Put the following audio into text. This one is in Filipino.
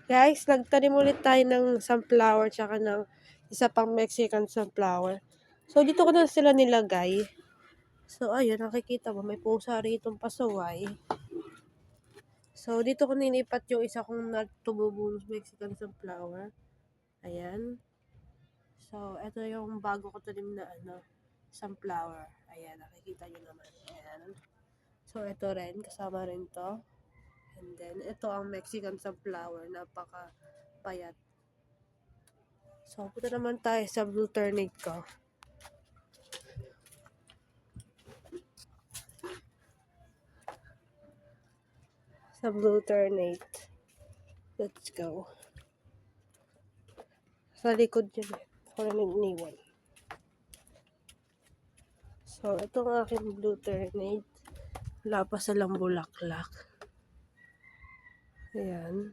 Guys, nagtanim ulit tayo ng sunflower tsaka ng isa pang Mexican sunflower. So, dito ko na sila nilagay. So, ayun, nakikita mo, may pusa rito pasaway. So, dito ko nilipat yung isa kong natububulong Mexican sunflower. Ayan. So, ito yung bago ko tanim na sunflower. Ayan, nakikita nyo naman. Ayan. So, ito rin, kasama rin to. And then, ito ang Mexican sunflower. Napaka-payat. So, punta naman tayo sa blue turnip ko. Sa blue turnip. Let's go. Sa likod yun eh. Ako na nag-iniwan. So, ito ang aking blue turnip. Wala pa silang bulaklak. Ayan.